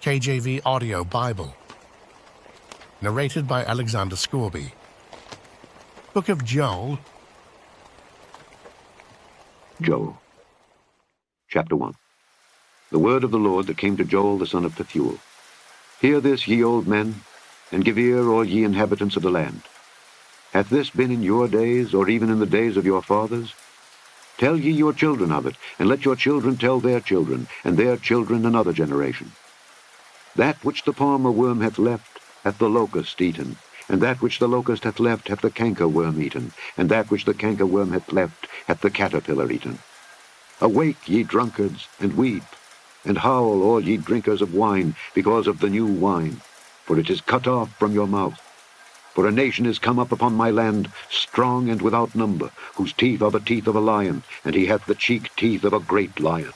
KJV Audio Bible. Narrated by Alexander Scourby. Book of Joel. Joel. Chapter 1. The word of the Lord that came to Joel the son of Pethuel. Hear this, ye old men, and give ear, all ye inhabitants of the land. Hath this been in your days, or even in the days of your fathers? Tell ye your children of it, and let your children tell their children, and their children another generation. That which the palmer worm hath left, hath the locust eaten, and that which the locust hath left, hath the cankerworm eaten, and that which the cankerworm hath left, hath the caterpillar eaten. Awake, ye drunkards, and weep, and howl, all ye drinkers of wine, because of the new wine, for it is cut off from your mouth. For a nation is come up upon my land, strong and without number, whose teeth are the teeth of a lion, and he hath the cheek teeth of a great lion.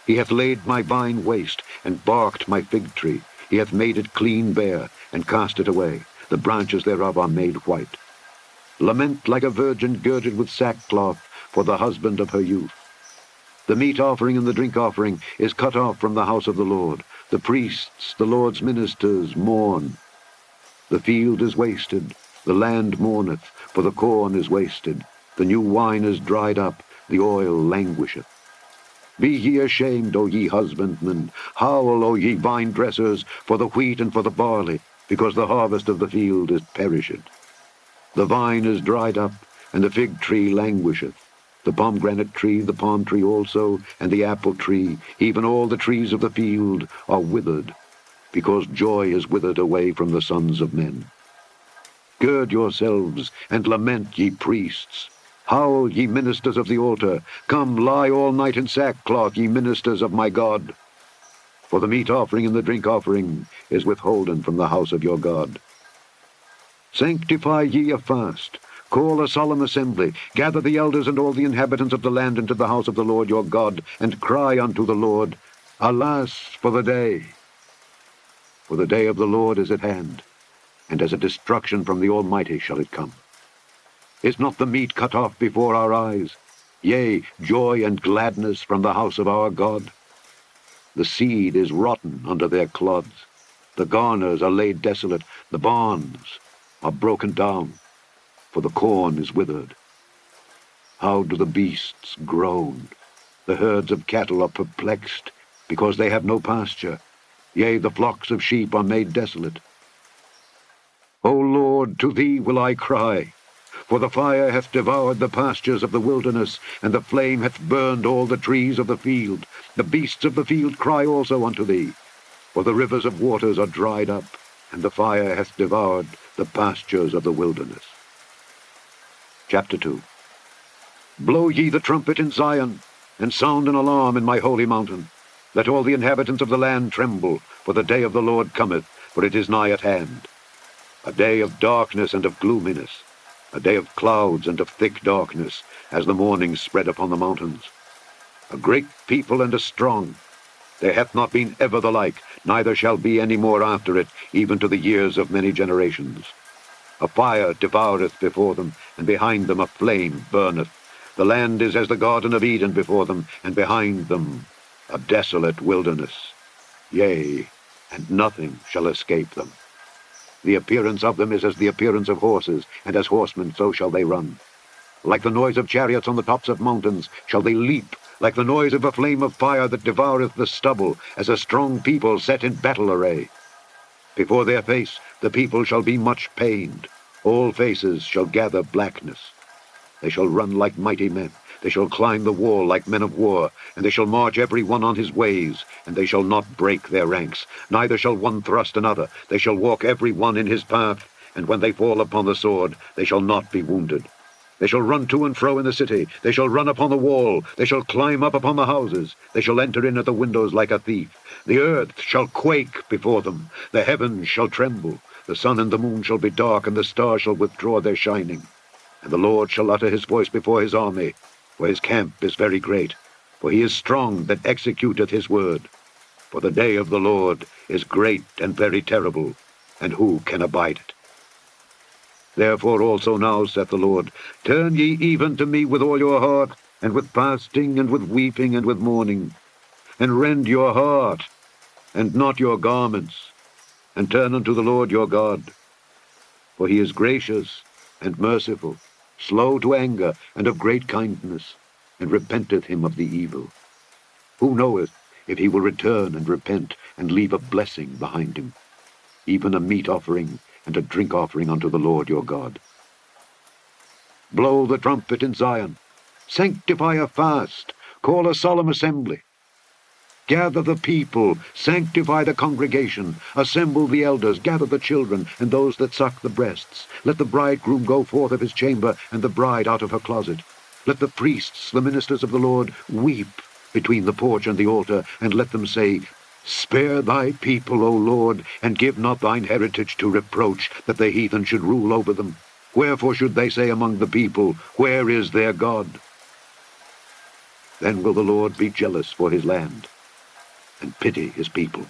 He hath laid my vine waste, and barked my fig tree. He hath made it clean bare, and cast it away. The branches thereof are made white. Lament like a virgin girded with sackcloth for the husband of her youth. The meat offering and the drink offering is cut off from the house of the Lord. The priests, the Lord's ministers, mourn. The field is wasted, the land mourneth, for the corn is wasted. The new wine is dried up, the oil languisheth. Be ye ashamed, O ye husbandmen, howl, O ye vine dressers, for the wheat and for the barley, because the harvest of the field is perished. The vine is dried up, and the fig tree languisheth. The pomegranate tree, the palm tree also, and the apple tree, even all the trees of the field, are withered, because joy is withered away from the sons of men. Gird yourselves, and lament, ye priests. Howl, ye ministers of the altar. Come, lie all night in sackcloth, ye ministers of my God. For the meat offering and the drink offering is withholden from the house of your God. Sanctify ye a fast. Call a solemn assembly. Gather the elders and all the inhabitants of the land into the house of the Lord your God, and cry unto the Lord, Alas for the day! For the day of the Lord is at hand, and as a destruction from the Almighty shall it come. Is not the meat cut off before our eyes? Yea, joy and gladness from the house of our God? The seed is rotten under their clods. The garners are laid desolate. The barns are broken down, for the corn is withered. How do the beasts groan? The herds of cattle are perplexed, because they have no pasture. Yea, the flocks of sheep are made desolate. O Lord, to thee will I cry. For the fire hath devoured the pastures of the wilderness, and the flame hath burned all the trees of the field. The beasts of the field cry also unto thee. For the rivers of waters are dried up, and the fire hath devoured the pastures of the wilderness. Chapter 2. Blow ye the trumpet in Zion, and sound an alarm in my holy mountain. Let all the inhabitants of the land tremble, for the day of the Lord cometh, for it is nigh at hand. A day of darkness and of gloominess, a day of clouds and of thick darkness, as the morning spread upon the mountains. A great people and a strong. There hath not been ever the like, neither shall be any more after it, even to the years of many generations. A fire devoureth before them, and behind them a flame burneth. The land is as the Garden of Eden before them, and behind them a desolate wilderness. Yea, and nothing shall escape them. The appearance of them is as the appearance of horses, and as horsemen so shall they run. Like the noise of chariots on the tops of mountains shall they leap, like the noise of a flame of fire that devoureth the stubble, as a strong people set in battle array. Before their face the people shall be much pained. All faces shall gather blackness. They shall run like mighty men. They shall climb the wall like men of war, and they shall march every one on his ways, and they shall not break their ranks, neither shall one thrust another. They shall walk every one in his path, and when they fall upon the sword, they shall not be wounded. They shall run to and fro in the city. They shall run upon the wall. They shall climb up upon the houses. They shall enter in at the windows like a thief. The earth shall quake before them. The heavens shall tremble. The sun and the moon shall be dark, and the stars shall withdraw their shining. And the Lord shall utter his voice before his army, for his camp is very great. For he is strong that executeth his word. For the day of the Lord is great and very terrible, and who can abide it? Therefore also now, saith the Lord, turn ye even to me with all your heart, and with fasting, and with weeping, and with mourning, and rend your heart, and not your garments, and turn unto the Lord your God. For he is gracious and merciful, slow to anger, and of great kindness, and repenteth him of the evil. Who knoweth if he will return and repent, and leave a blessing behind him, even a meat offering and a drink offering unto the Lord your God? Blow the trumpet in Zion, sanctify a fast, call a solemn assembly. Gather the people, sanctify the congregation, assemble the elders, gather the children, and those that suck the breasts. Let the bridegroom go forth of his chamber, and the bride out of her closet. Let the priests, the ministers of the Lord, weep between the porch and the altar, and let them say, Spare thy people, O Lord, and give not thine heritage to reproach, that the heathen should rule over them. Wherefore should they say among the people, Where is their God? Then will the Lord be jealous for his land, and pity his people.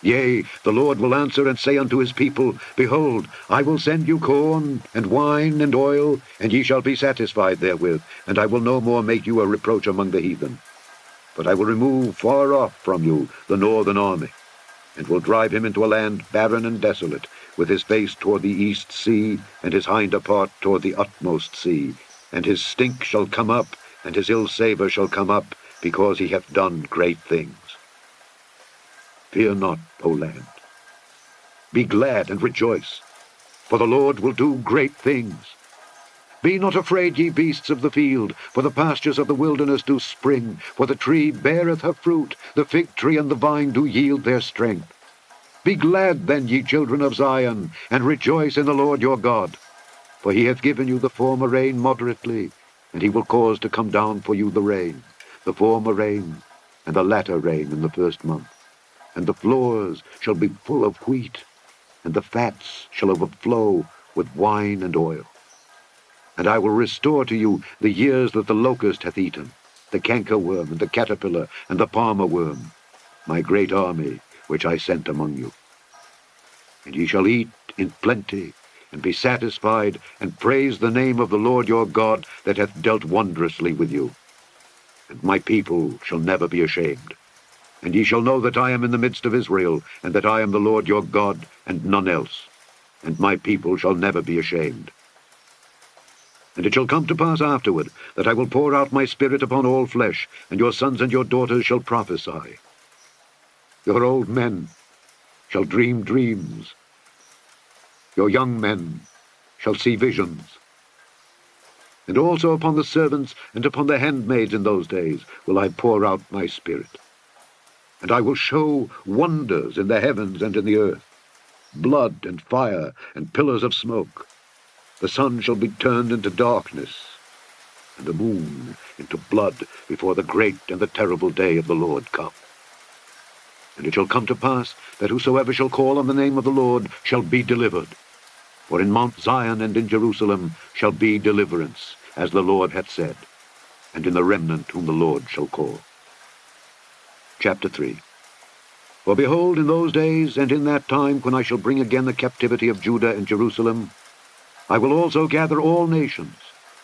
Yea, the Lord will answer and say unto his people, Behold, I will send you corn, and wine, and oil, and ye shall be satisfied therewith, and I will no more make you a reproach among the heathen. But I will remove far off from you the northern army, and will drive him into a land barren and desolate, with his face toward the east sea, and his hinder part toward the utmost sea. And his stink shall come up, and his ill savour shall come up, because he hath done great things. Fear not, O land. Be glad and rejoice, for the Lord will do great things. Be not afraid, ye beasts of the field, for the pastures of the wilderness do spring, for the tree beareth her fruit, the fig tree and the vine do yield their strength. Be glad then, ye children of Zion, and rejoice in the Lord your God. For he hath given you the former rain moderately, and he will cause to come down for you the rain, the former rain, and the latter rain in the first month. And the floors shall be full of wheat, and the fats shall overflow with wine and oil. And I will restore to you the years that the locust hath eaten, the cankerworm, and the caterpillar, and the palmer worm, my great army which I sent among you. And ye shall eat in plenty, and be satisfied, and praise the name of the Lord your God, that hath dealt wondrously with you. And my people shall never be ashamed. And ye shall know that I am in the midst of Israel, and that I am the Lord your God, and none else. And my people shall never be ashamed. And it shall come to pass afterward, that I will pour out my spirit upon all flesh, and your sons and your daughters shall prophesy. Your old men shall dream dreams. Your young men shall see visions. And also upon the servants and upon the handmaids in those days will I pour out my spirit. And I will show wonders in the heavens and in the earth, blood and fire and pillars of smoke. The sun shall be turned into darkness, and the moon into blood, before the great and the terrible day of the Lord come. And it shall come to pass that whosoever shall call on the name of the Lord shall be delivered. For in Mount Zion and in Jerusalem shall be deliverance, as the Lord hath said, and in the remnant whom the Lord shall call. Chapter 3. For behold, in those days and in that time, when I shall bring again the captivity of Judah and Jerusalem, I will also gather all nations,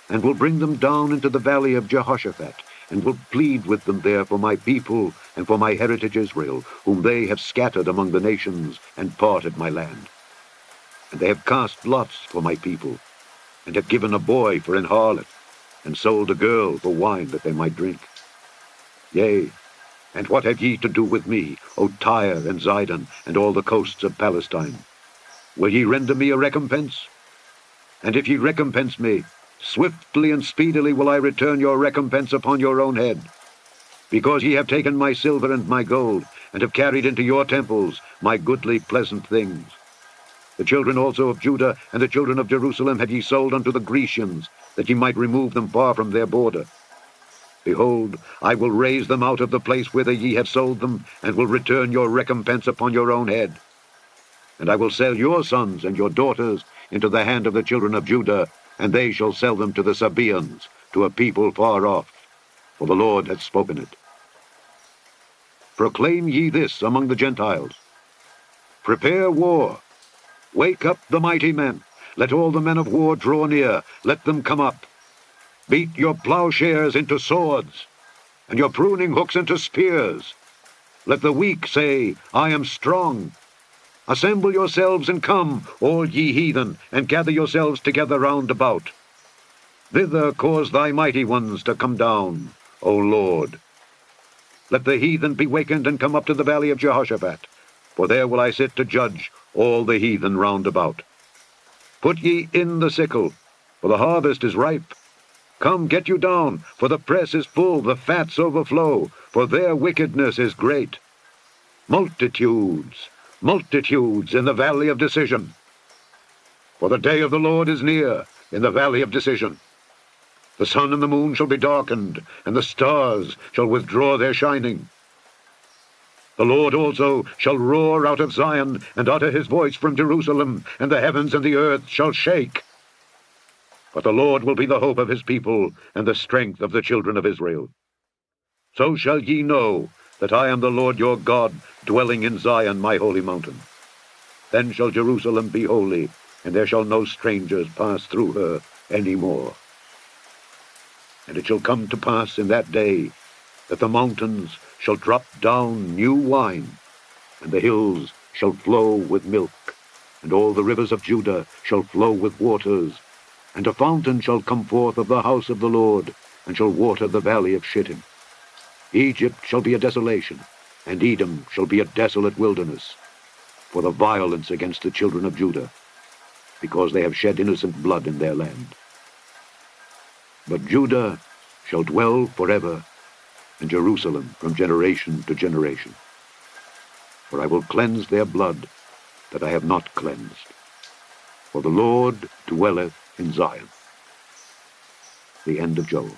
and will bring them down into the valley of Jehoshaphat, and will plead with them there for my people and for my heritage Israel, whom they have scattered among the nations, and parted my land. And they have cast lots for my people, and have given a boy for an harlot, and sold a girl for wine that they might drink. Yea, and what have ye to do with me, O Tyre and Zidon, and all the coasts of Palestine? Will ye render me a recompense? And if ye recompense me, swiftly and speedily will I return your recompense upon your own head. Because ye have taken my silver and my gold, and have carried into your temples my goodly pleasant things. The children also of Judah and the children of Jerusalem have ye sold unto the Grecians, that ye might remove them far from their border. Behold, I will raise them out of the place whither ye have sold them, and will return your recompense upon your own head. And I will sell your sons and your daughters into the hand of the children of Judah, and they shall sell them to the Sabaeans, to a people far off, for the Lord hath spoken it. Proclaim ye this among the Gentiles. Prepare war. Wake up the mighty men. Let all the men of war draw near. Let them come up. Beat your plowshares into swords, and your pruning hooks into spears. Let the weak say, I am strong. Assemble yourselves and come, all ye heathen, and gather yourselves together round about. Thither cause thy mighty ones to come down, O Lord. Let the heathen be wakened and come up to the valley of Jehoshaphat, for there will I sit to judge all the heathen round about. Put ye in the sickle, for the harvest is ripe. Come, get you down, for the press is full, the fats overflow, for their wickedness is great. Multitudes, multitudes in the valley of decision. For the day of the Lord is near in the valley of decision. The sun and the moon shall be darkened, and the stars shall withdraw their shining. The Lord also shall roar out of Zion, and utter his voice from Jerusalem, and the heavens and the earth shall shake. But the Lord will be the hope of his people, and the strength of the children of Israel. So shall ye know that I am the Lord your God, dwelling in Zion my holy mountain. Then shall Jerusalem be holy, and there shall no strangers pass through her any more. And it shall come to pass in that day that the mountains shall drop down new wine, and the hills shall flow with milk, and all the rivers of Judah shall flow with waters, and a fountain shall come forth of the house of the Lord, and shall water the valley of Shittim. Egypt shall be a desolation, and Edom shall be a desolate wilderness, for the violence against the children of Judah, because they have shed innocent blood in their land. But Judah shall dwell forever, and Jerusalem from generation to generation. For I will cleanse their blood that I have not cleansed. For the Lord dwelleth in Zion. The end of Joel.